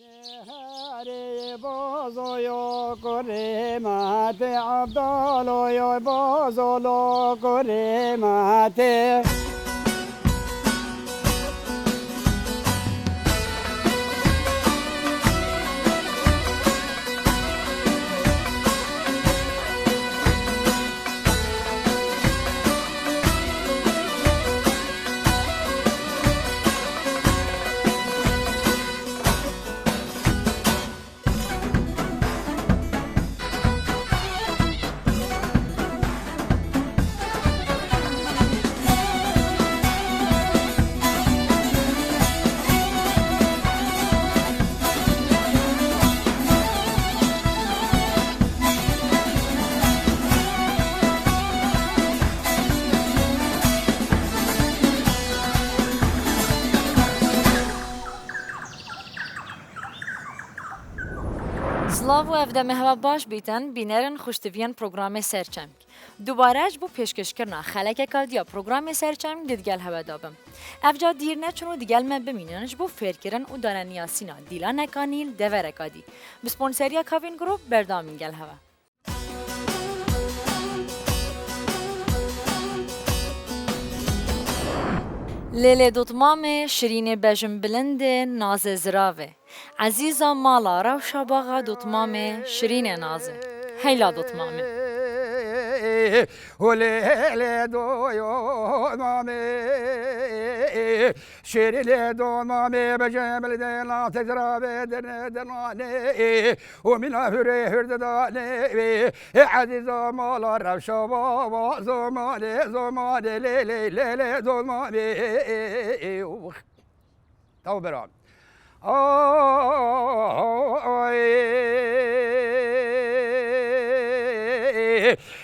هری بازوی کریمت عبدالوی بازولو کریمت سلاو و افدامه هوا باش بیتن بینرن خوشتویان پروگرام سرچنگ. دوباره اج بو پیشکش کرنا خلک کالدیا پروگرام سرچنگ دیدگل هوا دابم. افجا دیر نچونو دیگل من بمیننش بو فیر کرن و دارن نیاسینا دیلا نکانیل دورکادی. بسپونسریا کاوین گروپ بردامین گل هوا. لیلی دوتمام شیرین بجم بلند ناز زراوه عزیزا مالا رو شباغا دوتمام شیرین نازه هیلا دوتمامه هلی دویو مامی شیرین دو مامی بجم بلند ناز زراوه دنانه و من هره دانه عزیزا مالا رو شباغا زمانه لیلی دو مامی تو برام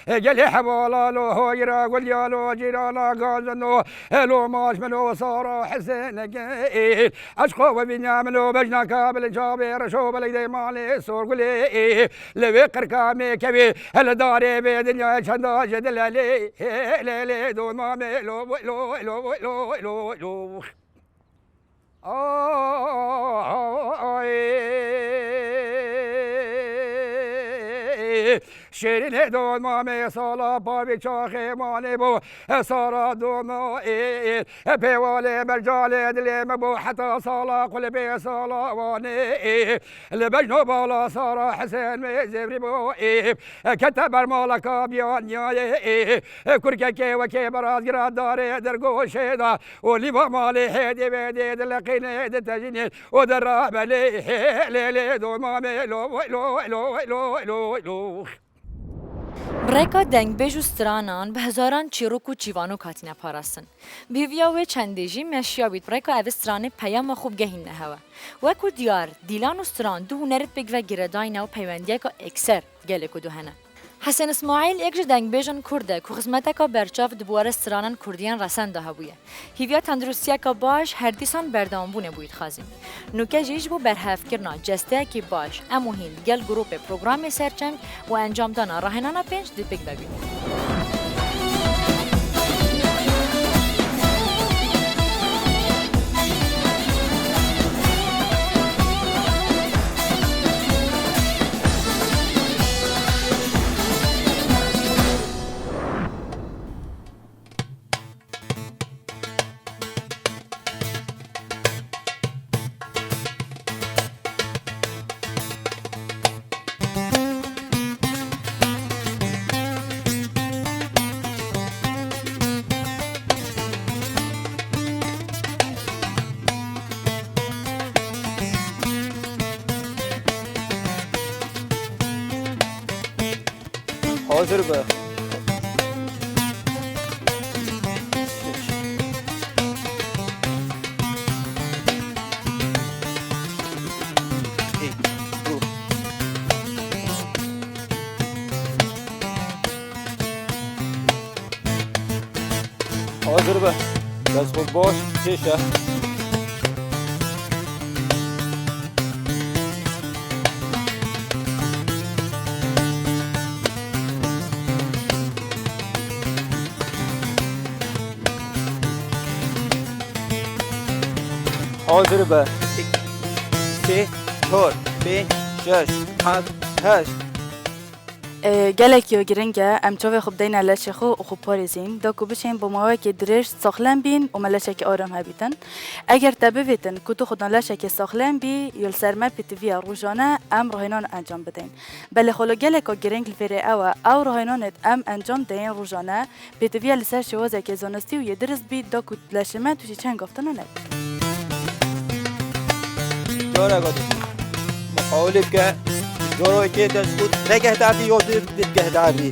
گلی حوالا لو هایرا گلیا لو جیرالا گازنو لو ماش منو صارا حسین گیل عشق و بنیام لو بجنا کابل جابر شو بلدی مالی سور گلی لوی قرکامی کبی هل داری به دنیا چندا جدل لی دو مامی لو شیرین دون مامی سالا پاوی چاخی مانی بو سارا دونو پیوالی مرجالی دلی مبو حتی سالا قلبی سالا وانی لبجنو بالا سارا حسین می زبری بو کتب برمالکا بیان نیای کرککی و کی براز گراد داری در گوشیدا ولی با مالی هدی بیدی دلقینی دتجینی و در رابلی لیلی دون مامی لو برایکا دنگ بیجو سترانان به هزاران چیروک و چیوانو کاتینه پاراستن. بیویا و چندیجی مشیا بیت برایکا او سترانه پیام خوب گهین نهوا. وکو دیار دیلان و ستران دو هنرت بگ و گرداینه و پیوندیه که اکسر گله کدو هنه. حسن اسماعیل یک دنگ بیجن کرده که خدمت که برچاف دبوار سترانان کردیان رسند ده بوده. هیویا تندرستی که باش هر دیسان بردام بونه بوید خازیم. نوکه جیش بو برهف کرنا جسته که باش اموهین گل گروپ پروگرام سرچنگ و انجام دانا راهنانا پنج دی بگ ببین. حاضر به حاضر به دست خود باش چشه حاضر به 2 3 4 5 6 7 8 gelek yo giringe em çavê xwe bideyne leşê xwe û xwe parêzîn da ku biçên bi mawekê dirêj saxlem bîn û me leşekê aram hebîtin. Eger te bivêtin ku tu xwe leşekê saxlem bî yê li ser me pêtiviya rojane em rahênan encam bidin. Belê xwe li geleka giring li vêrê ew e ew rahênanê em encam deyin rojane pêtiviya li ser şêwazekê zanistî û yê dirist bî da ku leşê me tu jî çend gaftina nebî. جارا گادی محاوله که جارا که دستود نگهداری یا نگهداری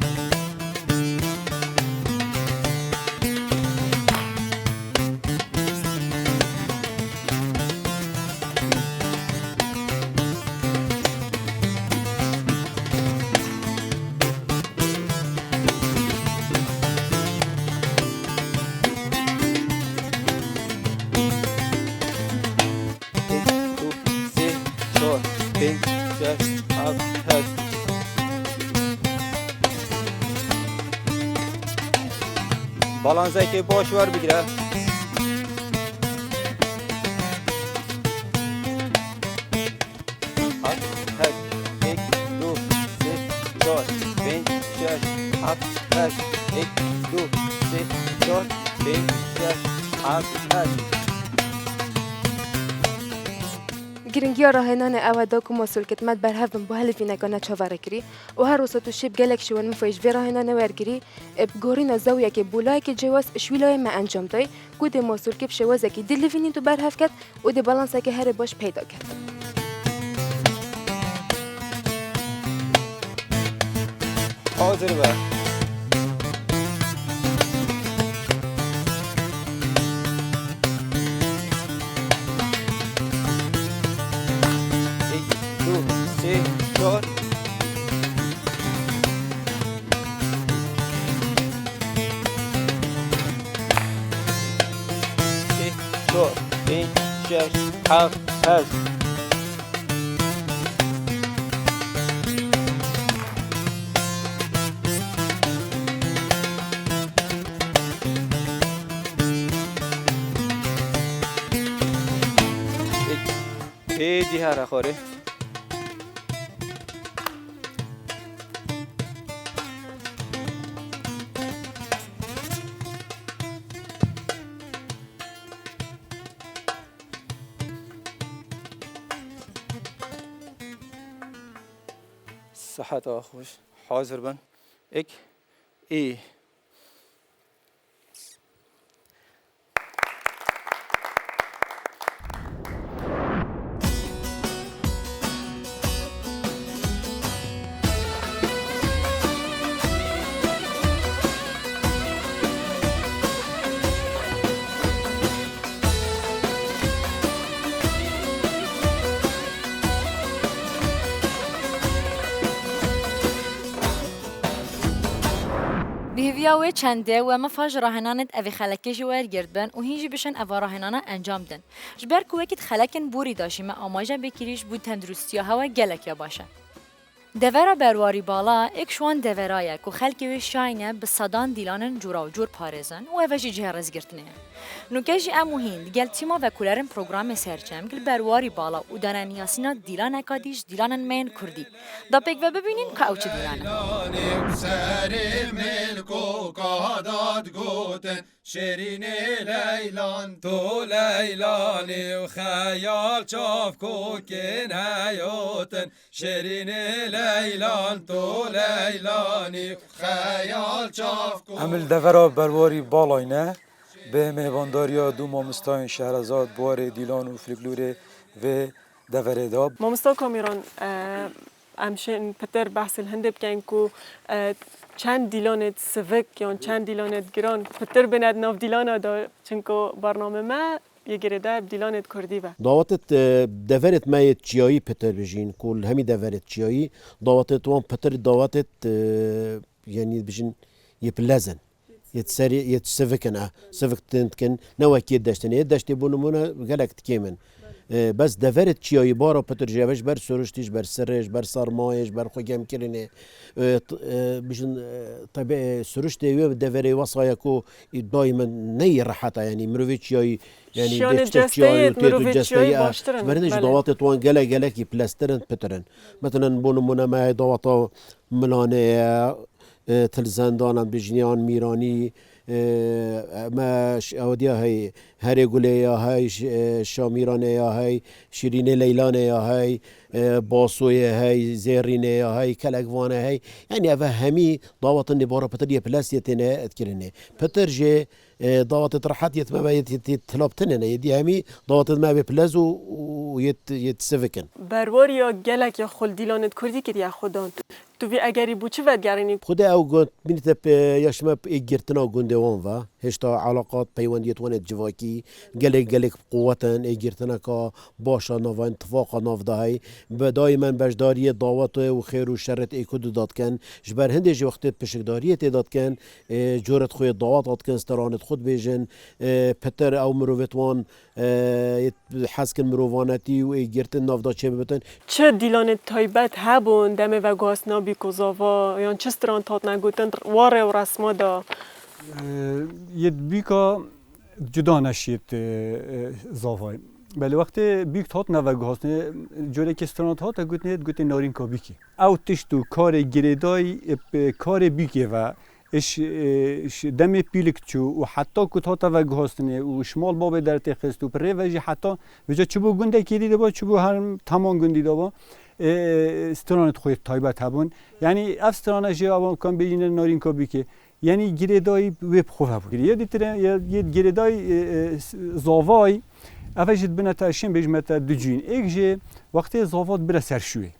بالانسه که باش ور بگیره گرنگیا راهنان او دا کو مسئول کتمت بر هفن با هلفی نگانه چاوره کری و هر روز تو شب گلک شون مفایج وی راهنان ورگری بگورین زاویه که بولای که جواز شویلای ما انجام دای کو ده مسئول که شوازه که دلوینین تو بر هف کرد و ده بالانسه که هر باش پیدا کرد. حاضر به هیچی هر خوره صحت خوش حاضر بن یک ای بهویا و چنده و مفاج راهنانت اوی خلکی جوار گرد بن و هیچ بشن اوی راهنانه انجام دن. جبر کوکت خلکن بوری داشی ما آماجه بکریش بود تندرستی هوا گلک یا باشه. دورا برواری بالا ایک شوان دورایه که خلکی و شاینه به صدان دیلانن جورا و جور پارزن و اوی جهرز گرتنه. نوکجی اموهین گل تیما و کولرن پروگرام سرچم گل برواری بالا و دانن یاسینا دیلان اکادیش دیلانن مین کردی. دا پیک و ببینین که اوچه دیلانه. شیرین لیلان تو لیلانی و خیال چاف کوکن حیاتن شیرین لیلان تو لیلانی و خیال چاف کوکن عمل دورا برواری بالاینه به مهوانداریا دو مامستان شهرزاد بوار دیلان و فلکلوره و دوره داب مامستا کامیران امشن پتر بحث الهند بکن کو چند دیلانت سوک یا چند دیلانت گران پتر بند ناف دیلانا دا چنکو برنامه ما یگره ده دیلانت کردی و دعوتت دورت مایت چیایی پتر بجین کل همی دورت چیایی دعوتت وان پتر دعوتت یعنی بجین یپلزن يتسري يتسفكن سفك تنتكن نواكيد داشتني داشتي بونمونا قالك تكيمن بس دفرت چیایی بارا پتر جوش بر سرشتیش بر سرش بر سرمایش بر خوگم کرنه بجن طبعا سرشتی و دفره وصايا کو دائما نی راحته يعني مروي چیایی يعني شلون دفتر چیایی و الجستيد مروي تيتو چیایی جستایی باشترن. برنش بله. دوات توان گله کی پلاسترن پترن مثلا بونمونه ما دواتا ملانه تلزندان بجنیان میرانی ما اودیا هی هر گله یا هی شامیرانه یا هی شیرین لیلانه یا هی باسوی هی زیرینه یا هی کلگوانه هی یعنی اوه همی دعوت نبارا پتر یه پلاستیتنه اتکرنه پتر جه دعوت راحت يتما يتلابتنن يدي همي دعوت ما ببلاز ويتسفكن بروریا گلک یا خل دیلانت کردی که یا خودان تو وی اگری بو چه ودگرینی خدا او قلت بنت يشما اجرتنا گوندوان و هشتا علاقات پیوندیت وانت جواکی گلک قوتن اجرتنا کا باشا ناف اتفاق ناف دهی دائما بجداری دعوت و خیر و شرط اکود داد کن جبر هندش وقت پشکداریت داد کن جورت خوی دعوت داد کن استرانت خود بیجن پتر او مروتوان حسکن مروانتی و اجرتن ناف دا چه ببتن چه دیلانت تایبت هبون دمه و گاسنا بیکوزاوا یا چه استران تات نگوتن واره و رسما دا ید بیکا جدا نشید زاوای بله وقتی بیک تات نوگه هست جوری که استرانت هات گوت نارین کا بیکی او تشتو کار گریدای کار بیکی و اش دم پیلک چو و حتی که تات وگه هستنه و شمال باب در تخست و پره وجه حتی وجه چبو گنده کی دیده با چبو هر تمام گندی با استرانت خوی تایبت هبون یعنی استرانه جه آبان کن بینه نارین کا بیکی یعنی گریدای وب خوبه بود یه دیتره یه گریدای زاوای اوجد بنا تاشین بجمت دجین ایکجه وقتی زاوات بره سرشوی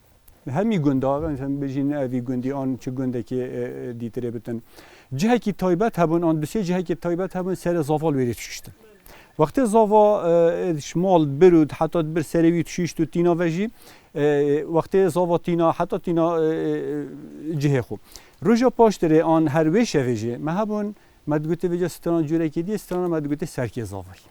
همی گنده مثلا بجین اوی گندی آن چه گنده که دیتره بتن جهه کی تایبت هبون آن دوسیه جهه کی تایبت هبون سر زاوال ویرید ششتن وقتی زاوا شمال برود حتی بر سروی ششت و تینا وجی وقتی زاوا تینا حتی تینا جهه خوب روزا پاشتره آن هر ویش ویجه ما هبون مدگوته ویجا ستران جوره که دی ستران مدگوته سرکی زاوایی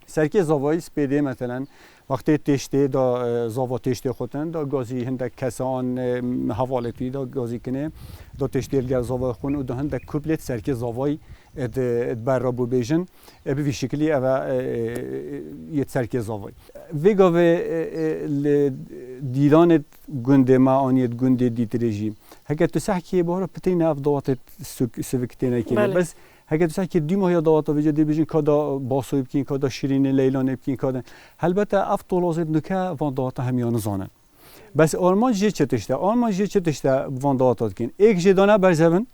سرکی زاوایی سپیده مثلا وقتی تشته دا زاوا تشته خودن دا گازی هندک کسان حوالتی دا گازی کنه دا تشته الگر زاوا خون و دا هندک کبلت سرکی زاوایی اد برابو بیجن به شکلی اوه یه سرکی زاوایی ویگا و دیدان گنده ما آنیت گنده دیترژی هکه تو سحکی باره پتین افضاوات سوکتینه کنه بس هکه تو سحکی دو ماه داوات وجه دی بیشین کادا باسوی بکین کادا شیرین لیلانه بکین کادا البته افتولازت نکه وان داوات همیان زانن بس آرمان جه چتشته وان داوات کن ایک جدانه برزبن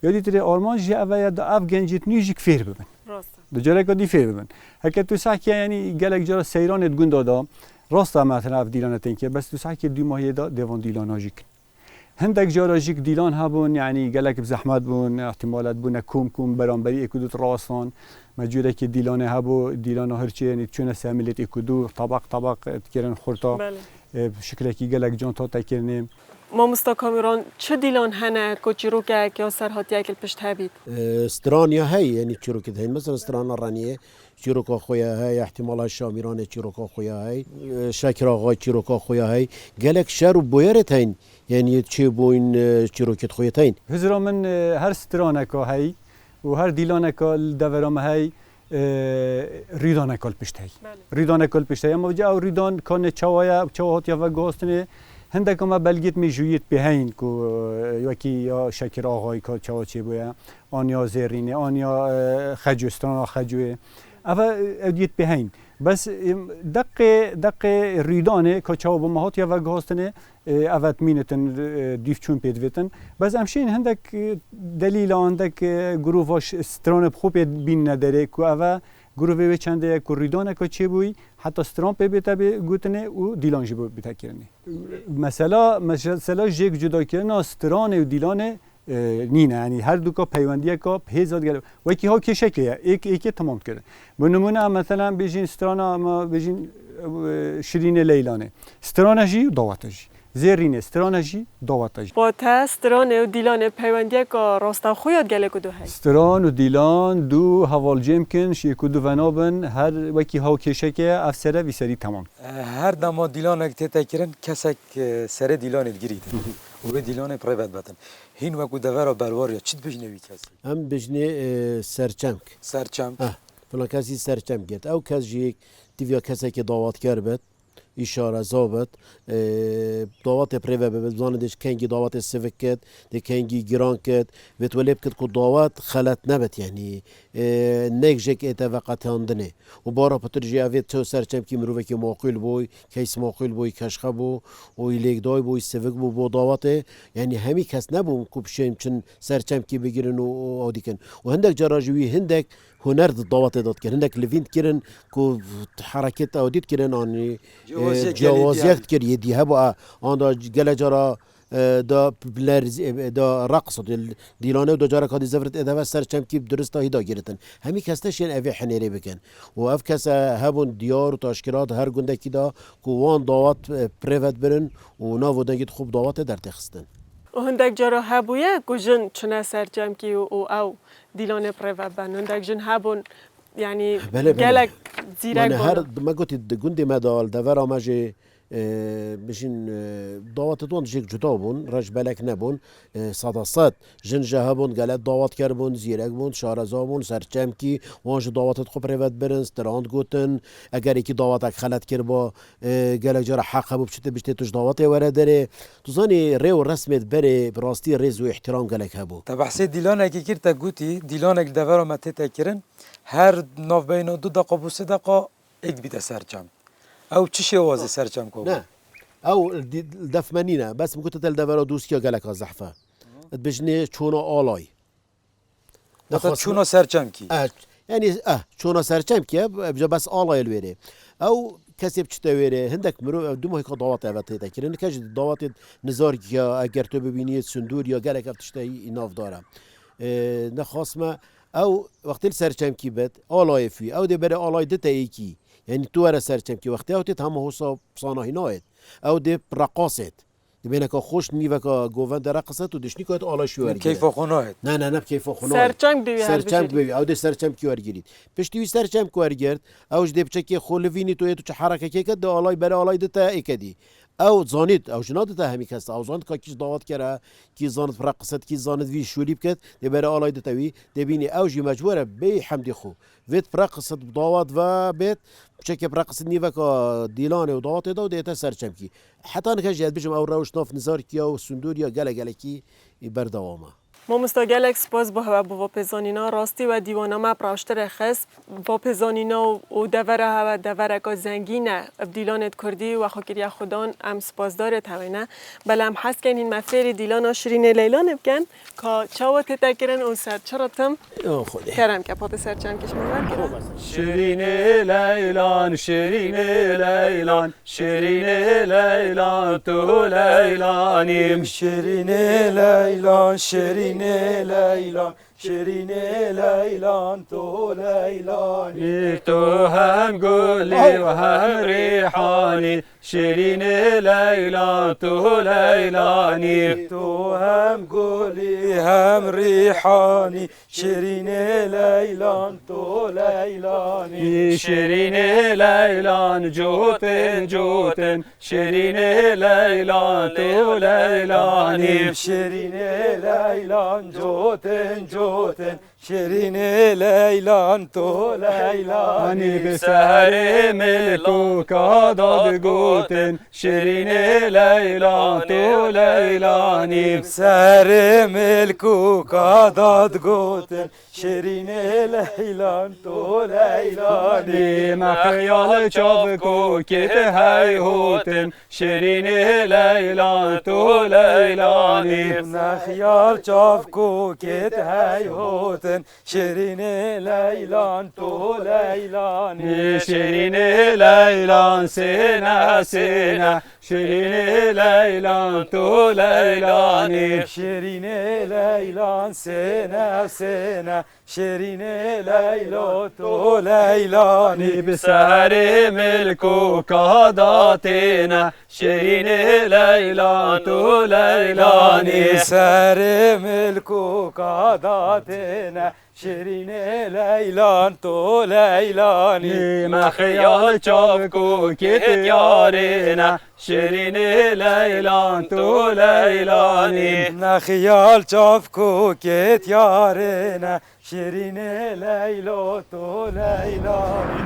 یادی تری آرمان جه اوه دا اف گنجیت نیجی کفیر ببن دو جره کدی فیر ببن هکه تو سحکی یعنی گلک جرا سیرانت گنده دا راستا مثلا اف دیلانه که بس تو سحکی دو ماه دا دیوان دیلانه جیک هندك جاراجيك ديلان هبون يعني قالك بزحمات بون احتمالات بون كوم برانبري اكودو راسان مجورك ديلان هبو ديلان هرچي يعني تشونه ساملت اكودو طبق تكرن خورتا بشكلكي قالك جان تا تكرنم ما مستکامیران چه دیلان هنه که چیروکه یا سرحاتی که پشت هبید استرانيا هي يعني چیروک هي مثلا استرانا رانيه چیروکا خویا هي احتمال شامیران چیروکا خویا هي شاکر آقا چیروکا خویا هي قالك شر بويرت هين يعني چه بوين چیروکت خویت هين هزرا من هر استرانه هي و هر دیلانه که دورام هي ریدان کل پشت هي ریدان کل پشت هي اما جا ریدان کان چواهات یا وگاستنه هندک ما بلگیت می جویت بهین کو یکی یا شکر آقای که چه بوده آن یا زرینه آن یا خجستان خجوه اما ادیت بهین بس دق ریدانه که چه با مهات یا وگاستنه اوت مینتن دیف چون پیدویتن بس امشین هندک دلیل هندک گروهاش استران خوب بین نداره که اوه گروه چنده که ریدانه که چه بوی حتی استران پی بیتا گوتنه و دیلانجی بو بیتا کرنه مثلا جیک جدا کردن استران و دیلانه نینه یعنی هر دو کا پیوندیه کا پیزاد گره و کی ها که شکلیه ایک تمام کرده به نمونه مثلا بیجین استران ما بیجین شیرین لیلانه استرانجی و دعوتجی زیرین استرانجی دعوتش با تا استران و دیلان پیوندی که راستا خویاد گله کدو هی استران و دیلان دو حوال جیم کن شیکو دو ونابن هر وکی هاو کشه که افسره وی سری تمام هر دما دیلان اگه تکرن کسک سر دیلان گیرید و به دیلان پرایوت باتن هین وکو دورا بروار یا چیت بجنوی کسی هم بجنه سرچمک فلان کسی سرچمک گرد او کس جیک دیویا کسی که دعوت کرد اشاره زابط دعوت پریوه به بزاندش کنگی دعوت سوک کد دی کنگی گران کد و تولب کد که دعوت خلط نبت یعنی نگجک ایتا وقت هندنه و بارا پترجی اوید تو سرچم کی مروه که معقول بوی کیس معقول بوی کشخه بو و ایلیک دای بوی سوک بو دعوته یعنی همی کس نبون کبشیم چون سرچم کی بگیرن و آدی کن و هندک جراجوی هندک هنر دعوت داد کردن هندک لوینت کردن کو حرکت آدید کردن آنی جوازیت کرد یدی هبا آن دا گله جرا دا رقص دیلانه و دا جارا کادی زفرت ادوه سرچم کی درست هیدا گرتن همی کستش این اوی حنیره بکن و اف کس هبون دیار و تاشکرات هر گنده کی دا کو وان دعوت پریوت برن و ناو دنگید خوب دعوت در تخستن و هندک جارا هبویه که جن چنه سرچم کی او دیلانه پریوت بن هندک جن هبون یعنی گلک زیرک هر ما گوتی گنده مدال دور آمجه بشین دعوت دوان جیک جدا بون رج بلک نبون صد جن جهبون گلت دعوت کربون زیرک بون شارزا بون سرچم کی وانج دعوتت خوب روت برن ستراند گوتن اگر یکی دعوتک خلط کر با گلک جرا حق بو بچته بچته توش دعوت وره داره تو زانی ریو رسمت بره براستی ریز و احترام گلک هبو تبحثی دیلانه کی کرتا گوتی دیلانه دور ما تکرن هر ناف بین 2 دقیقه و 3 دقیقه یک بیت سرچم او چی شوازی سرچم کو نه او دفمنینه بس ممكن تل دفرا دوسكيا قالك الزحفه بجني چونا آلای مثلا چونا سرچم کی يعني چونا سرچم کی بجا بس آلای الويري او کسی بچته ویره هندک مرو دو ماه که دعوت اوته تکرین کج دعوت نزار یا اگر تو ببینی سندور یا گلک افتشته ایناف داره نخواستم او وقتی سرچم کی بد آلای فی او دی بره آلای دته یکی یعنی تو ور سرچم کی وقتی اوت هم حساب صانه ناید او دی رقاصت دی بینه که خوش نیو که گوون در رقصت و دشنی که آلای شو ورگیرد کیف خوناید نه کیف خوناید سرچم دوی او دی سرچم کی ورگیرید پشتی سرچم کی ورگیرد اوج دی بچکی خولوینی تو چه حرکت کی کد آلای بره آلای دته اکدی او زانید او جناد ته همی کس او زاند که کیش دعوت کرده کی زاند رقصت کی زاند وی شولیب کد دی بره آلای دته وی دی بینی اوجی مجبوره به حمدی خو ویت رقصت دعوت و بیت چکه رقصت نیو که دیلانه و دعوت داو دیتا سرچم کی حتی نکجید بجم او روش ناف نزار کیا و سندوریا گله کی بردوامه ما مستقلک سپاس با هوا با پزانینا راستی و دیوانامه پراشتر خس با پزانینا و دوره هوا دوره که زنگینه ابدیلانت کردی و خاکری خودان ام سپاس دارد هوینه بله هم حس کن این مفیر دیلانا شیرین لیلان بکن که چاوت تکرن اون سر چراتم کرم که پات سر چم کش مور کرم شیرین لیلان شیرین لیلان شیرین لیلان تو لیلانیم شیرین لیلان شیرین لیلان شیرین لیلان تو لیلانی تو هم گلی و هم ریحانی شیرین لیلان تو لیلانی تو هم گلی هم ریحانی شیرین لیلان تو لیلانی شیرین لیلان جوتن جوتن شیرین لیلان تو لیلانی شیرین لیلان جوتن جوتن شیرین لیلان تو لیلانی به سهر ملکو که داد گوتن شیرین لیلان تو لیلانی سهر ملکو که داد گوتن شیرین لیلان تو لیلانی مخیال چاوکو که های هوتن شیرین لیلان تو لیلانی مخیال چاوکو که های هیوتن شیرین لیلان تو لیلانی شیرین لیلان سینه سینه شیرین لیلان تو لیلانی شیرین لیلان سینه سینه شیرین لیلا تو لیلانی به سر ملک و کاداتینا شیرین لیلان تو لیلانی سر ملک و کاداتینا شیرین لیلان تو لیلانی ما خیال چاوکو کت یارینا شیرین لیلان تو لیلانی نه خیال چاف کو کت یارینا شیرین لیلا تو لیلانی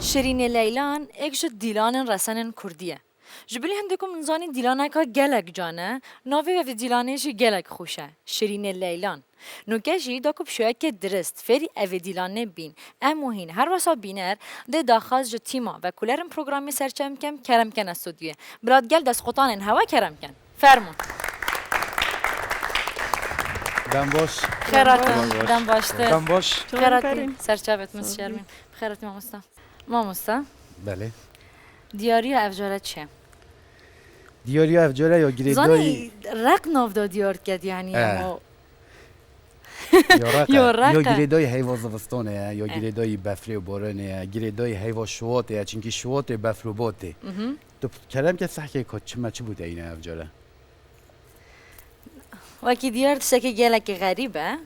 شیرین لیلان یک جد دیلان رسن کردیه. جبلی هندکم انزانی دیلانه که گلک جانه، ناوی و دیلانه جی گلک خوشه. شیرین لیلان. نوکشی داکوب شویه که درست فری او دیلانه بین. اموهین هر واسا بینر ده داخاز جو تیما و کلرم پروگرامی سرچم کم کرم کن استودیوه. براد گل دست قطان هوا کرم کن. فرمون. دم باش خیراتون دم باشته. دم باش خیراتی سرچاوت مسشرمین. خیراتی ماموستا. ماموستا. بله دیاری افجارت چه؟ دیاری افجاره یا گریدای زانی رق نافدا دیارت کد یعنی اما یا یا رقه. گریدای حیوا زوستانه یا گریدای بفری و بارانه گریدای حیوا شواته چونکی شوات بفر و باته تو کلم که صح که چه بوده این افجاره وکی دیارت سکه گلک غریبه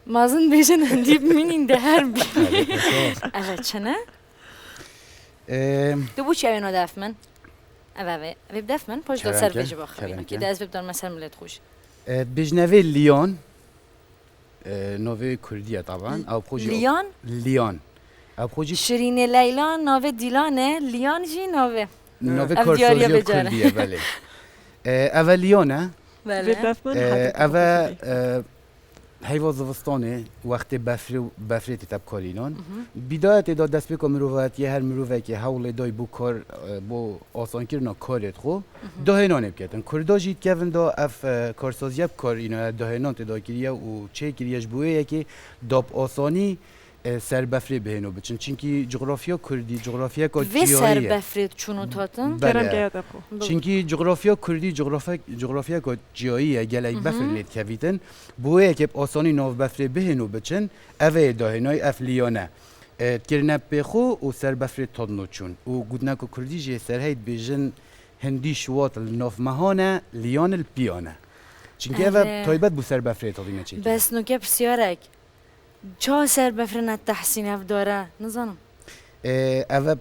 مازن بیشن هندی بمینین ده هر بی اوه چنه؟ دو بو چی اوه نادف من؟ اوه بدف من پاش داد سر بیجه باخوینه که دست ببدار مثلا ملت خوش بجنوی لیان نوه کردیه طبعا او پروژه لیان؟ لیان او پروژه شیرین لیلان نوه دیلانه لیان جی نوه نوه کارسوزیا کردیه بله اوه لیانه بله اوه حیوا زوستانه وقتی بفری تب کارینان بدایت داد دست بکن مروفتی هر مروفه که حول دای بو کار بو آسان کردن کارت خو دهنان بکردن کردا جیت کردن دا اف کارسازی کارینا دهنان تدا کریه و چه کریش بویه که داب آسانی سر بفری بهنو بچن چونکی جغرافیا کردی جغرافیا و سر بفری چونو تاتن چونکی جغرافیا کردی جغرافیا جایی گلک بفر لید کویتن بویه که آسانی ناو بفری بهنو بچن اوه داهنای افلیانه کرنه بخو و سر بفری تادنو چون و گودنک کردی جه سر هید بیجن هندی شوات الناف مهانه لیان الپیانه چونکی اوه تایبت بو سر بفری تادینه چی بس نو که بسیارک چه سر بفرنت تحسین اف داره نزانم اوه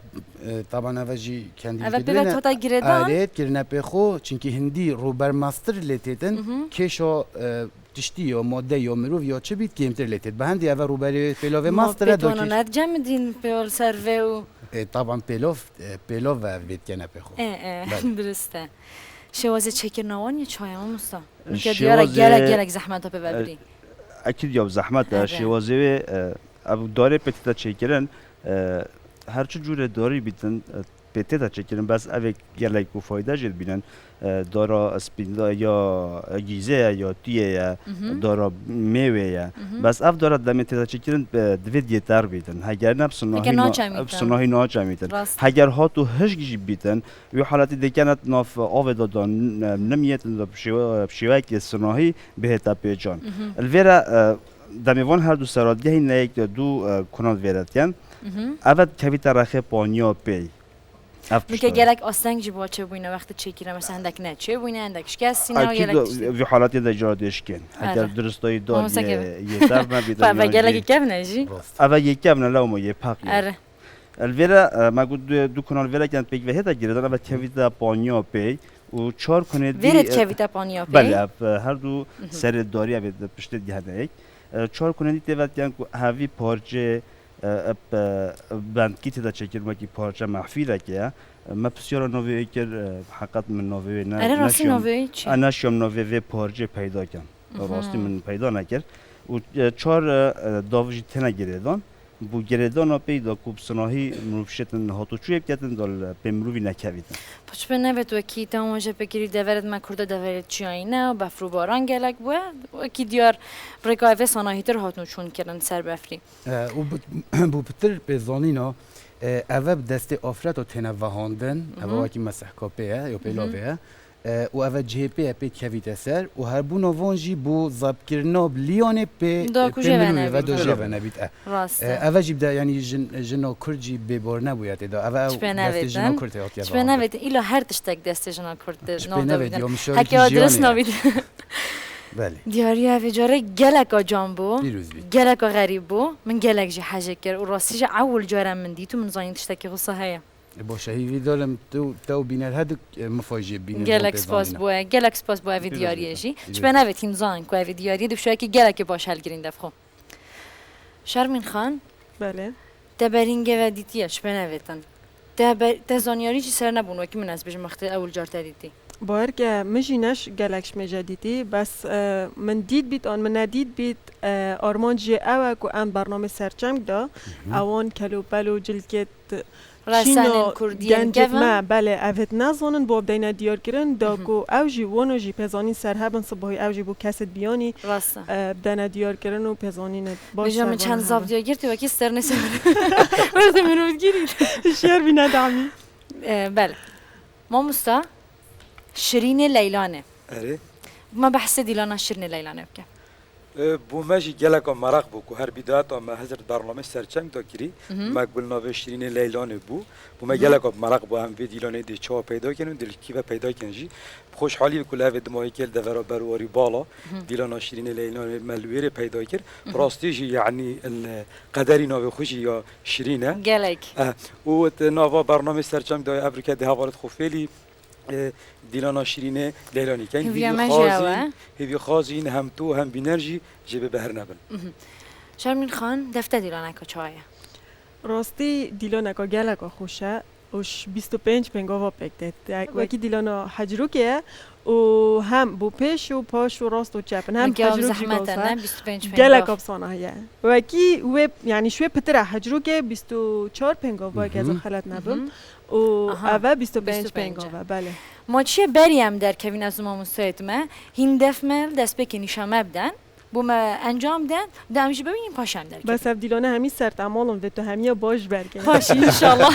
طبعا اوه جی کندی اوه پیوت هاتا گردان آرید کرنه بخو چونکی هندی رو بر ماستر لیتیتن کشا تشتی یا ماده یا مروف یا چه بید کمتر لیتید به هندی اوه رو بر پیلاوه ماستر دو کش ما جمع دین پیول سروه و طبعا پیلاوه وید کنه بخو درسته شوازه چکر نوان یا چای هم مستا که دیاره گلک زحمت ها ببری اكيد يا زحمت شوازي ابو داري بتتا چيكرن هر چه جور داری بیتن بتتا چيكرن بس اوه گلک و فایده جد بینن دارا اسپیندا یا گیزه یا تیه یا دارا میوه یا بس اف دارا دم تتا چيكرن دوید یتر بیتن هگر نب سناهی ناچه میتن هگر ها تو هش گیجی بیتن وی حالتی دیکنت ناف آوه دادان نمیت بشیوه که سناهی بهتا پیجان الویره دمیوان هر دو سرادگه این یک دو کناد ویرتین اول کویت رخه پانیا پی میگه گلک آستنگ جی با چه بوینه وقت چکیره مثلا هندک نه چه بوینه هندک شکستی نه گلک وی حالتی در جادش کن اگر درستایی دار یه در نبیدن و گلک کم نجی اول یک کم نه ما یه پاک الویره ما گفت دو کنال ویره کند پیک وحیده گیردن اول کویت پانیا پی و چهار کنید ویرت کویت پانیا پی بله هر دو سر داری اوید پشت گهنه یک چهار کنید دیوت کن که هاوی پارچه بند کی تدا چکر مکی پارچه محفیره که ما بسیار نوی کر حقیقت من نوی نه اره راستی نوی چی؟ انا شام نوی پارچه پیدا کردم راستی من پیدا نکرد و چهار داوجی تنه گردان بو گردان پیدا کوب سناهی مروفشتن هاتو چوی بکتن دال به مروی نکویدن پس به نوید و کی تا اونجا بگیری دورد ما کرده دورد چیاینه و بفرو باران گلک بوه و کی دیار برکای سناهی تر هاتون چون کردن سر بفری و بو بتر به زانینا اوه دست آفرت و تنوهاندن اوه وکی مسح کپیه یا پیلاوه و اوه جهپی پی کویت سر و هر بو نوان جی بو زب کرنا بلیانه پی مروی و دو جه و نبید اوه جی بده یعنی جنا کرجی ببار نبوید دا اوه دست جنا کرد هاتیه چه نوید ایلا هر تشتک دست جنا کرد نام داویدن هکی آدرس نوید بله دیاری اوه جاره گلک آجام بو پیروز بید گلک غریب بو من گلک جی حاجه کر و راستی جا اول جارم من دیتو من زاین تشتکی غصه هیا باشه هی دارم تو بینر هد مفاجئ بینر گلکس پاس بوه گلکس پاس بوه ویدیویی جی چه بنوی تیم زان که ویدیویی دو شوی که گلک باش هل گرین دفخو شرمین خان بله دبرینگه و دیتیه چه بنویتن دزانیاری چی سر نبون و کی من از بجم وقت اول جار تدیتی باید مجینش گلکش مجدیدی بس من دید بیت آن من ندید بیت آرمان جی اوه که ام برنامه سرچنگ دا اوان کلو بلو جلکت رسانن کردین ما بله اوت نزانن با بدین دیار کردن دا کو اوجی وانو جی پزانی سرهبن صبحی اوجی بو کست بیانی بدین دیار کردن و پزانی نه باشه بجام چند زاب دیار گرتی و کی سر نسه ورد منو گیرید شعر بی ندامی بله ما مستا شیرین لیلانه اره ما بحث دیلانا شیرین لیلانه بکن بو ماجی گلک و مرق بو که هر بدايات ما هزر برنامه سرچنگ دا کری مقبول ناوه شیرین لیلانه بو ما گلک و مرق بو هم دیلانه دی چا پیدا کنن دل کیو پیدا کنجی خوشحالی کل هفت دمایی کل دورا برواری بالا دیلانا شیرین لیلانه ملویر پیدا کرد راستیش یعنی قدری ناوه خوشی یا شیرینه گلک و ناوه برنامه سرچنگ دا افریقا ده حوالت خوفیلی دیلانا شیرینه لیلانی کن هیوی خازین هم تو هم بینرژی جبه بهر نبن شرمین خان دفته دیلانا که چایه راستی دیلانا که گلک خوشه اوش 25 پنگاوا پکته وکی دیلانا حجرو که و هم بو پیش و پاش و راست و چپن هم حجرو کی گوسا گلک افسانه هیه وکی وب یعنی شوی پتر حجرو که 24 پنگاوا که از خلط نبم و اوه 25 پنگاوا بله ما چیه بریم در کوین از ما مستعد ما هندف مل دست بکنی شما بدن بو ما انجام دن دامجی ببینیم پاشم در بس دیلانه همین سرت عمالم و تو همیا باش برگه پاش انشالله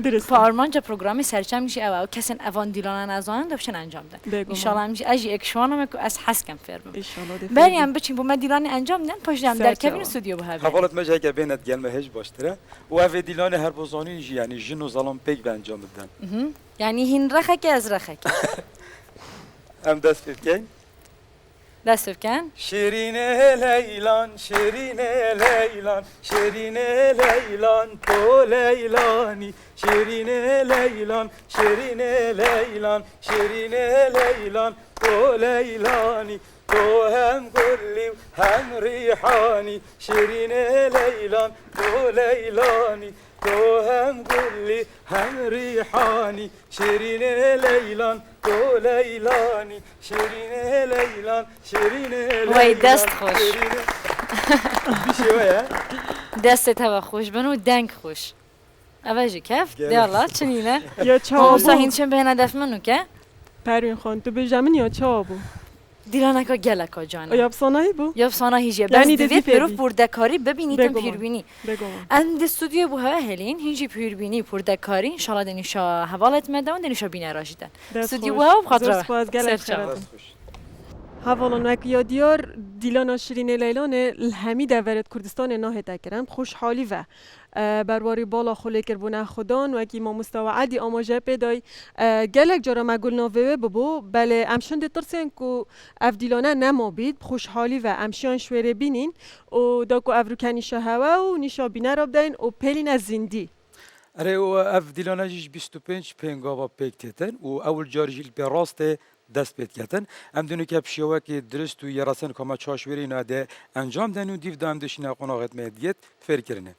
درست پارمان جا پروگرامی سرچم میشه او کسین اوان دیلانه نزان دبشن انجام دن انشالله میشه اجی اکشوانم کو از حسکم فرم انشالله بریم بچیم بو ما دیلانه انجام دن پاشم در کوین استودیو به هبه حوالت مجا که بینت گلمه هج باشتره و او دیلانه هر بزانی یعنی جن و ظلام پیک به انجام بدن یعنی هین رخک از رخک هم دست بکن دست بکن شیرینه لیلان شیرینه لیلان شیرینه لیلان تو لیلانی شیرینه لیلان شیرینه لیلان شیرینه لیلان تو لیلانی تو هم گلی هم ریحانی شیرینه لیلان تو لیلانی تو هم گلی هم ریحانی شیرینه لیلان تو لیلانی شیرینه لیلان شیرینه لیلان وای دست خوش دست هوا خوش بنو دنگ خوش اوجی کف دیالا چنینه یا چا ساهین چن بهنا دست منو که پروین خان تو بجمن یا چا بو دیلانا که گلکا جانه یا افسانه‌ای بو یا افسانه‌ای جه بس دوید پروف پردکاری ببینیدم پیربینی بگم اند استودیو بو ها هلین هنجی پیربینی پردکاری ان شاء الله دنیشا حوالت مدون دنیشا بینه راشیدن استودیو بو ها بخاطر حوالان وک یا دیار دیلانا شیرین لیلان الهمی دورت کردستان ناه تکرم خوشحالی و برواری بالا خلی کربونه خودان و کی ما مستوعدی آماجه پیدای گلک جرا مگل نوه ببو بله امشان دترسن کو اف دیلانه نما بید خوشحالی و امشان شوره بینین و داکو افروکنی شهوا و نیشا بینه را بدین و پلین از زندی اره و اف دیلانه جیش 25 پنگاوا پیک تتن و اول جارجیل به راست دست پید کردن ام دنو که پیشوا که درست و یراسن کما چاشوری ناده انجام دن و دیو دام دشینه قناعت مدیت فکر کنه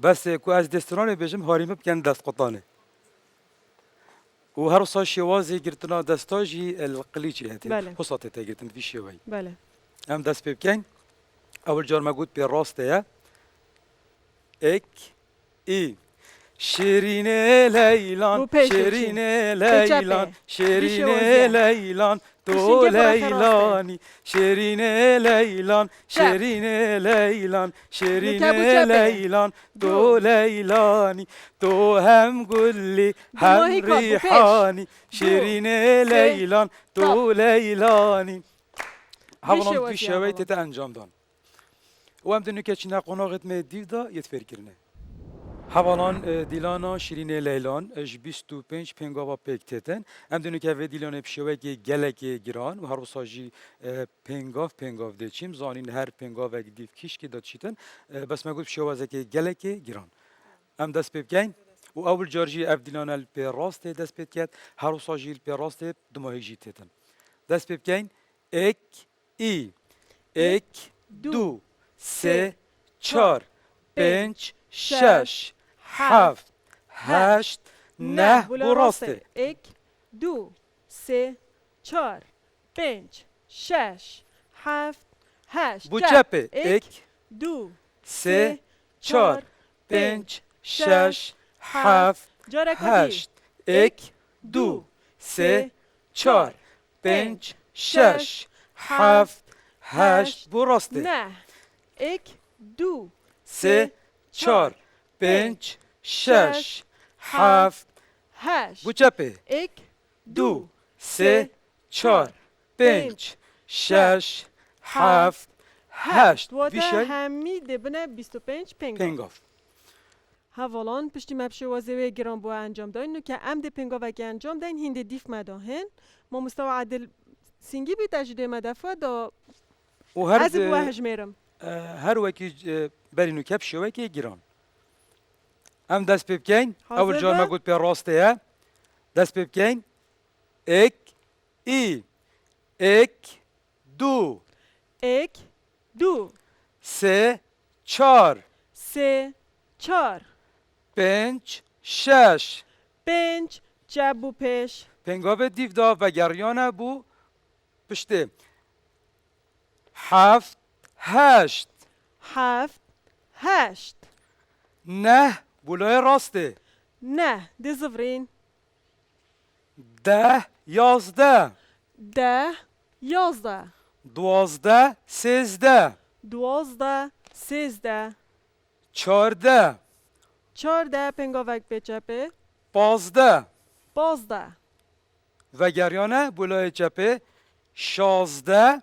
بس کو از دستران بجم هاریم بکن دست قطانه و هر صا شوازی گرتنا دستاجی القلیچی هتی بله. حصات تگرتن في شوی بله ام دست بکن اول جار موجود به راسته یا اک ای شیرین لیلان رو پیش شیرین بچین. لیلان بچپه. شیرین بیشوازه. لیلان تو بشینگه برای لیلانی شیرین لیلان شیرین لیلان شیرین نکبو چپه. لیلان تو لیلانی تو هم گلی هم ماهی کار، بو پیش. ریحانی شیرین لیلان تو لیلانی هاولان بیشوازه پیشوی هاولان. تت انجام دان و هم دنو که چینا قناغت می دیو دا یت فرکرنه هاولان دیلانا شیرین لیلان اش 25 پنگاوا پیک تتن هم دنو که و دیلان پیشوی که گلک گران و هر ساجی پنگاو دچیم زانین هر پنگاو و دیو کیش که داد چیتن بس مگود پیشوازه که گلک گران هم دست بکن و اول جارجی اف دیلان الپی راست دست بکن هر ساجی الپی راست دماهی جیتتن دست بکن اک ای اک دو سه چار پنج شش هفت هشت نه براسته یک دو سه چهار پنج شش هفت هشت بو چپه یک یک دو سه چار پنج شش هفت جارک هشت یک دو سه چار پنج شش هفت هشت براسته نه یک دو سه چار پنج شش هفت هشت بو چپه یک دو سه چار پنج شش هفت هشت و ویشای همی دبنه 25 پنگا پنگاف هوالان پشتی مبشه وازوه گران بو انجام داین نو که ام ده پنگا و که انجام داین هنده دیف مداهن ما مستوى عدل سینگی بی تجده مدفع دا و از بو هجمیرم هر وکی برینو کپ شوی که گیران ام دست بکن اول حاضر جار به؟ ما گفت به راسته یا دست بکن یک ای یک دو یک دو سه چار سه چهار پنج شش پنج جب بو پیش پنگاب دیو دا و گریانه بو پشته هفت هشت هفت هشت نه بولای راسته نه ده زفرین ده یازده ده یازده دوازده سیزده دوازده سیزده چارده چهارده پنگاوک بچپه پازده بازده و گریانه بولای چپه شازده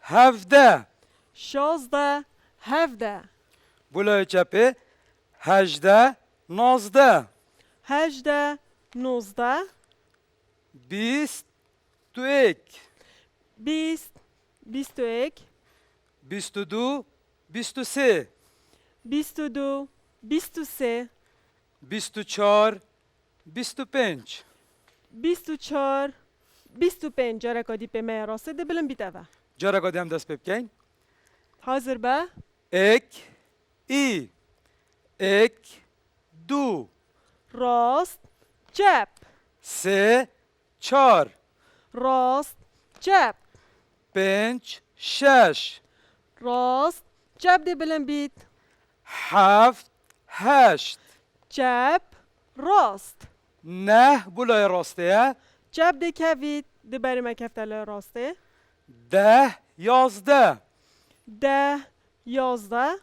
هفده شازده هفده بولای چپه هجده نازده هجده نوزده بیست تو یک بیست بیست و یک بیست و دو بیست و سه بیست و دو بیست و سه بیست و چار بیست و پنج بیست و چهار بیست و پنج جارکا دی به راسته ده بلن بیتوه جارا هم دست بکن حاضر به یک ای یک دو راست چپ سه چار راست چپ پنج شش راست چپ ده بلن بیت هفت هشت چپ راست نه بولای راسته چپ ده کوید ده بری مکفتله راسته ده یازده ده یازده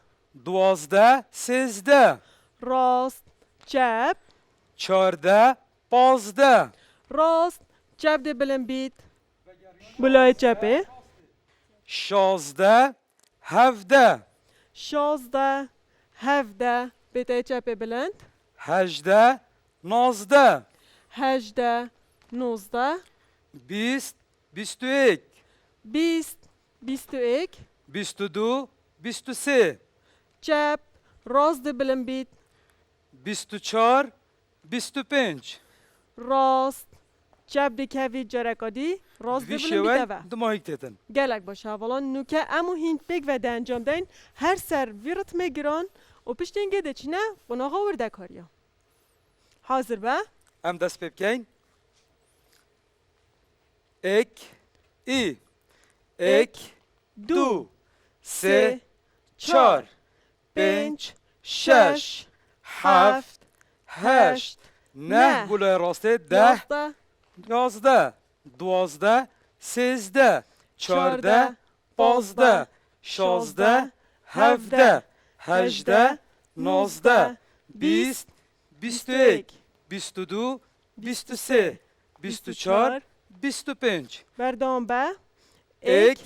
دوازده سیزده راست چپ چارده پازده راست چپ ده بلن بیت بلای چپه شازده هفده شازده هفده بیتای چپه بلند هجده نازده هجده نوزده بیست بیست و یک بیست بیست و یک بیست و دو بیست و سه چپ راست ده بلند بیت بیست و چار بیست و پنج راست چپ دکوی جرکادی راست وی دبلن شوی بیدوه دو ماهی تتن گلک باشه اولا نوکه امو هین پیک و ده انجام دین هر سر ویرت میگران و پشتین گده چی نه قناغا ورده کاریا حاضر به ام دست بکن یک ای یک دو سه چهار پنج شش هفت هشت نه گلای راسته ده 11 12 13 14 15 16 17 18 19 20 21 22 23 24 25 بردام به یک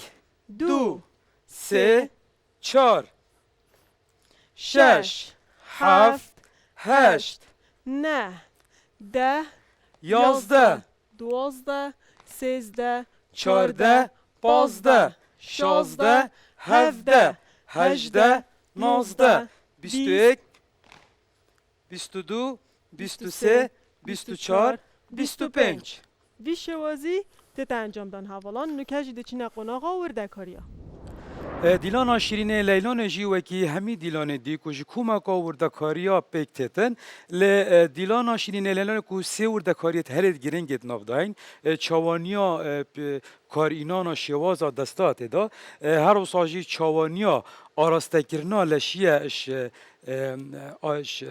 دو سه چهار شش هفت هشت نه 10 11 12 13 14 15 16 17 18 19 21 22 23 24 25 وی شوازی تت انجام دان حوالان نکجی ده چی نقناغا ورده کاریا دیلان شیرین لیلان جی وکی همی دیلان دی کو جکوما کا وردا کاریا پک تتن ل دیلان شیرین لیلان کو سی وردا کاریت هرت گرنگت نافداین چوانیا کارینانا شوازا دستات دا هر وساجی چوانیا آراستکرنا لشیه اش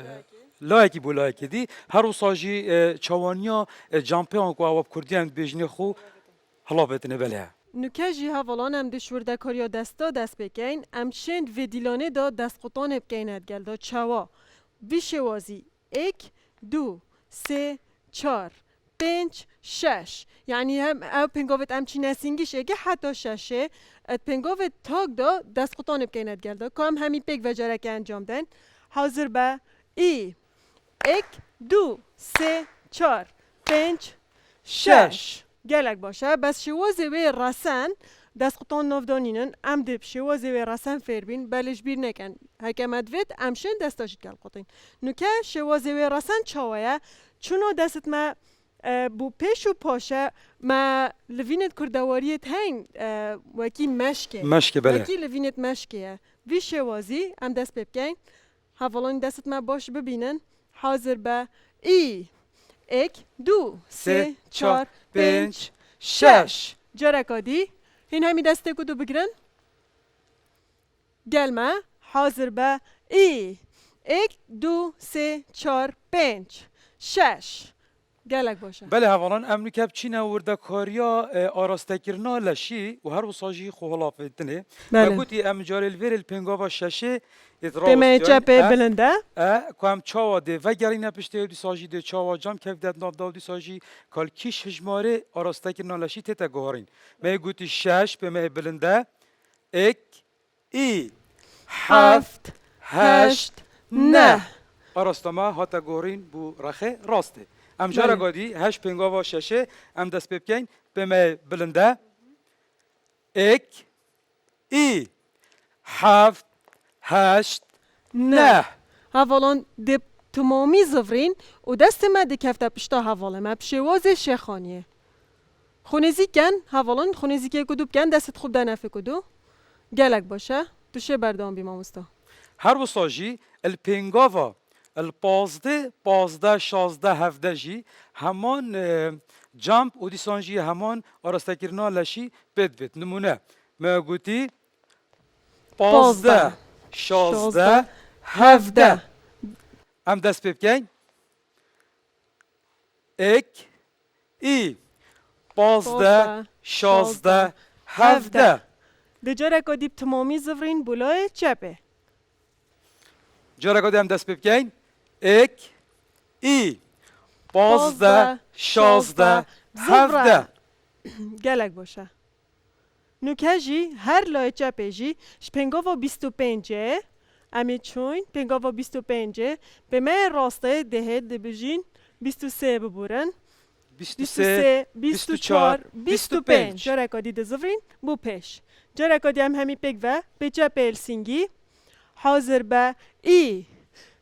لایکی بولایکی دی هر وساجی چوانیا جامپیان کو اواب کردیان بجنی خو هلا بتنه بله نکجی حوالان هم دش ورده کاریا دستا دست بکین ام شند و دیلانه دا دست قطان بکیند گل دا چوا وی شوازی 1 2 3 4 5 6 یعنی هم او پنگاوت ام چی نسینگیش اگه حتی ششه ات پنگاوت تاگ دا دست قطان بکیند گل دا که هم همی پک و جرک انجام دن حاضر به ای 1 2 3 4 5 6 گلک باشه بس شوازه و رسن دست قطان نافدانینن ام دب شوازه و رسن فیربین بلش بیر نکن حکمت وید امشن دستاشید گل قطین نوکه شوازه و رسن چاویه چونو دست ما بو پیش و پاشه ما لوینت کردواریت هین وکی مشکه بله وکی لوینت مشکه وی شوازی ام دست ببکن حوالان دست ما باش ببینن حاضر به ای 1 2 3 4 5 6 جرکادی این همی دسته کدو بگیرن گلمه حاضر به ای 1 2 3 4 5 6 گلک باشه بله هوالان امریکا چین ورده کاریا آراستکرنا لشی و هر وساجی خوهلا فتنه بله گوتی ام جارل ویرل پنگاوا ششه به چپ بلنده کوام چاوا ده و گرینه پشته دی ساجی ده چاوا جام کف داد ناف داودی ساجی کال کیش هجماره آراستکرنا لشی تتا گوهرین می گوتی شش به می بلنده 1 ای 7 8 9 آراستما هاتا گوهرین بو رخه راسته ام جارا گادی هش پنگاوا ششه ام دست بکن به می بلنده 1 ای 7 8 9 حوالان دب تمامی زفرین و دست ما دکفته پشتا حواله ما بشواز شخانیه خونزی کن حوالان خونزی که کدوب کن دست خوب ده نفه کدو گلک باشه توشه بردام بیمام استا هر وساجی الپنگاوا الپازده 16 17 جی همان جامپ و دیسانجی همان آراستکرنا لشی بد نمونه ما گوتی 15 16 17 ام دست بکن 1 ای 15 16 17 دجاره کدیب تمامی زفرین بلای چپه جارا گادی هم دست بکن 1 ای 15 16 17 گلک باشه نوکه جی هر لای چپه جی پنگاوا 25 امی چون پنگاوا 25 به من راسته دهه دبجین 23 ببورن 23 24 25 جرکادی دزفرین بو پیش جرکادی هم همی پک و به چپ السینگی حاضر به ای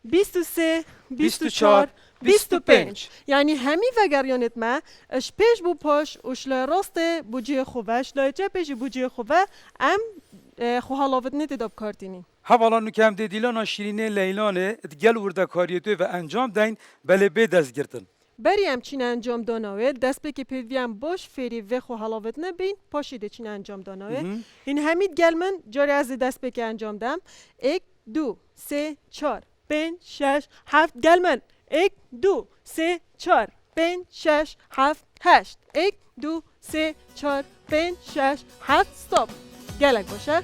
23 24 25 یعنی همی وگریانت ما اش پیش بو پاش اشلا راست بوجه خوبه اشلا چپش بوجه خوبه ام خو حالاوت نتداب کارتینی حوالا نکم دی دیلانا شیرینه لیلانه گل ورده کاریتو و انجام دین بله به دست گرتن بری هم چین انجام داناوه دست به که پیدویم باش فری و خو حالاوت نبین پاشیده چین انجام داناوه این همید گل من جاری از دست به که انجام دم 1 2 3 4 5 6 7 گل من 1 2 3 4 5 6 7 8 1 2 3 4 5 6 7 stop گلک باشه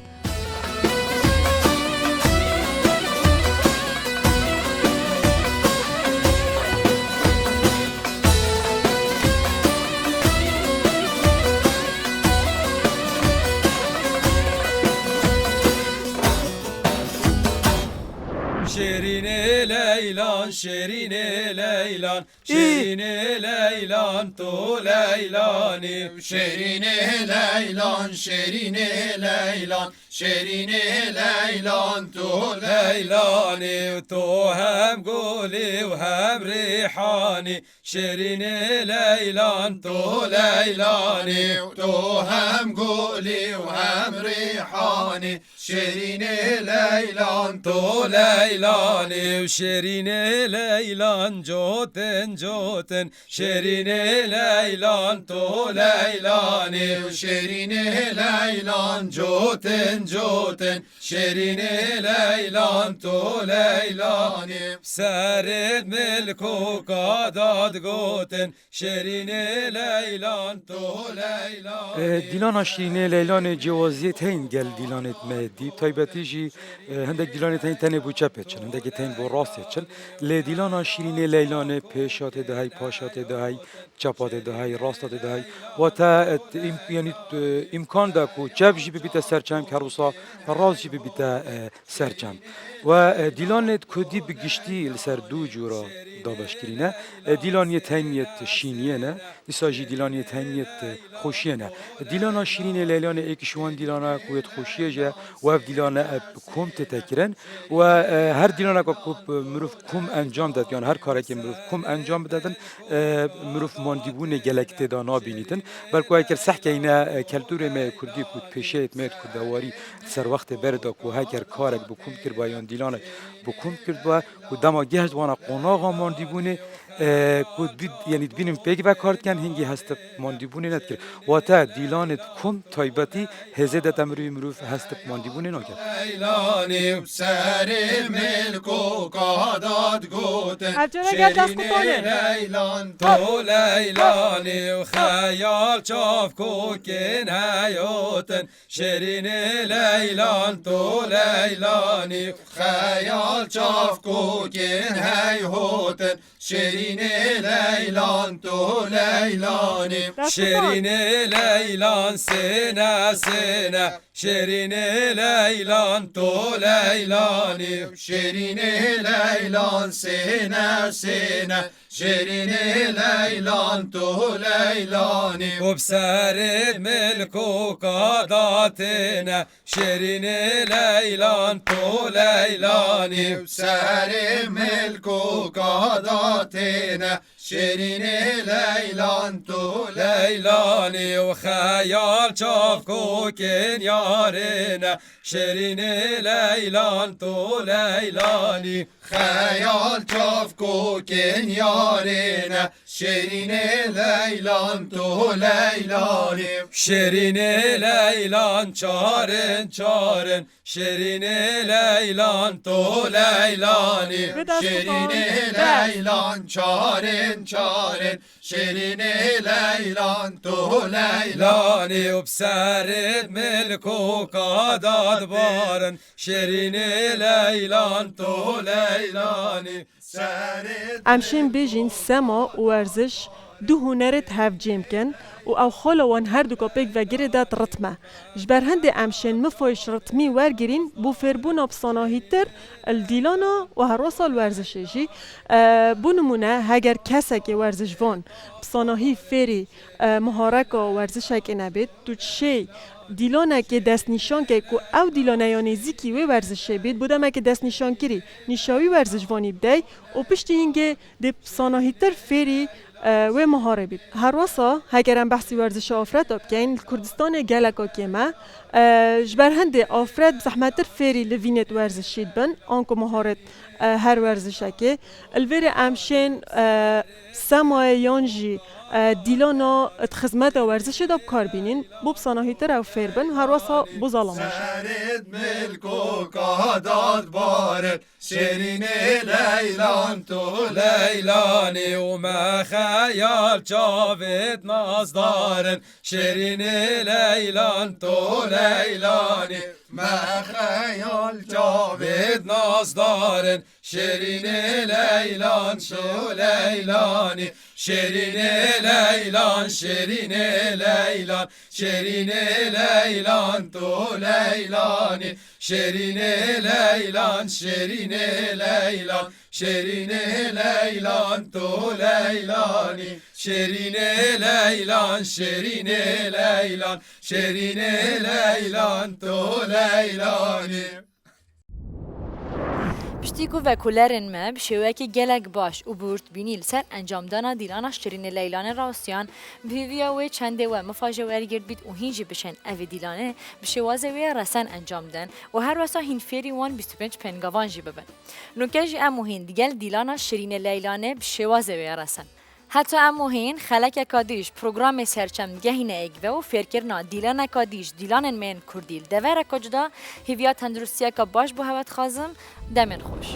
شیرینه لیلان شیرینه لیلان شیرینه لیلان تو لیلانی شیرینه لیلان شیرینه لیلان شیرینه لیلان تو لیلانی تو هم گلی و هم ریحانی شیرینه لیلان تو لیلانی تو هم گلی و هم ریحانی شیرینه لیلان تو لیلانی و شیرینه لیلان جوتن جوتن شیرینه لیلان تو لیلانی و شیرینه لیلان جوتن جوتن شیرینه لیلان تو لیلانی سرد ملک و قاداد گوتن شیرینه لیلان تو لیلانی دیلانا شیرینه لیلان جوازیت هین گل دیلانت مهدی تایبتی جی هندک دیلانت هین تنه بو چپه چن هندک تین بو راسته چن لی دیلانا شیرینه لیلان پیشات دهی پاشات دهی چپات دهی راستات دهی و تا یعنی امکان دا کو چپ جی بیت سرچم کروسا راست جی بیت سرچم و دیلانت کدی بگشتی لسر دو جورا دابش کرینه دیلان یه تنیت شینیه نه دیساجی دیلان یه تنیت خوشیه نه دیلانا شیرینه لیلان ایکشوان دیلانا کویت خوشیه جه و اف دیلانا کم تتکرن و هر دیلانا که مروف کم انجام داد یعنی هر کاری که مروف کم انجام بدن مروف ماندیبون گلکت دانا بینیدن بلکه اگر صح که اینا کلتور ما کردی بود پیشهت میاد کردواری سر وقت بردا کو هر کارک بکم کرد با یان دیلانا بکم کرد با دما گهز وانا قناغا ماندیبونه کود بید یعنی بینیم پیک و کارت کن هنگی هست ماندیبونه ند کرد و تا دیلانت کم تایبتی هزده تمروی مروف هست ماندیبونه نکرد لیلانی و سر ملک و قاداد گوتن لیلان تو لیلانی و خیال چاف کوکن حیاتن شیرینه لیلان تو لیلانی و خیال چاف کوکن حیاتن شیرینه لیلان تو لیلانی شیرینه لیلان سینه سینه شیرینه لیلان تو لیلانی شیرینه لیلان سینه سینه شیرینه لیلان تو لیلانی و بسرد ملک و قاداتنا شیرینه لیلان تو لیلانی و بسرد ملک و قاداتنا شیرینه لیلان تو لیلانی و خیال چاف کوکن یارنا شیرینه لیلان تو لیلانی خیال چاف کوکن یارنا شیرینه لیلان تو لیلانی شیرینه لیلان چارن چارن شیرینه لیلان تو لیلانی شیرینه لیلان چارن چارن شیرینه لیلان تو لیلانی و بسرد ملک و قاداد بارن شیرینه لیلان تو لیلانی امشین بیجین سما و ورزش دو هنرت هف جیم کن و او خاله وان هر دو کپیک و گیره داد رتمه جبر هند امشن مفایش رتمی ورگیرین بو فربونا بصناهیتر الدیلانا و هر وصل ورزشی جی بو نمونه هگر کسا که ورزش وان بصناهی فری مهارک ورزش که نبید تو چی دیلانه که دست نشان که او دیلانه یا نزیکی و ورزشه بید بودم که دست نشان کری نشاوی ورزش وانی بدهی و پشت اینگه ده صناهیتر فری و مهاره بید هر واسا هگرم بحثی ورزش آفرد آب که این کردستان گلکا که ما جبر هنده آفرد زحمتر فری لوینت ورزشید بن آنکو مهارت هر ورزشه که الویر امشن سمای یانجی دیلانا خدمت ورزش داب کار بینین بوب صناهیتر او فربن هر واسا بزالامش سرد ملکو کاداد بارد شیرین لیلان تو لیلانی و ما خیال چاوید ناز دارن شیرین لیلان تو لیلانی ما خیال چاوید ناز دارن شیرین لیلان تو لیلانی شیرین لیلان شیرین لیلان شیرین لیلان تو لیلانی شیرین لیلان شیرین لیلان شیرین لیلان تو لیلانی شیرین لیلان شیرین لیلان شیرین لیلان تو لیلانی پشتیکو و کولرن ما بشوه که گلک باش و بورت بینیل سر انجام دانا دیلانا شترین لیلان راستیان بیویا و چنده و مفاجه ورگرد بید و هینجی بشن اوی دیلانه بشوازه و رسن انجام دن و هر واسا هین فیری وان 25 پنگاوان جی ببن نوکه امو هین دیگل دیلانا شترین لیلانه بشوازه و رسن حتی امو هین خلک کادیش پروگرام سرچم گهینه اگوه و فرکرنا دیلان کادیش دیلان من کردیل دوره کجدا هیویا تندرستیا که باش بو هوت خازم دمن خوش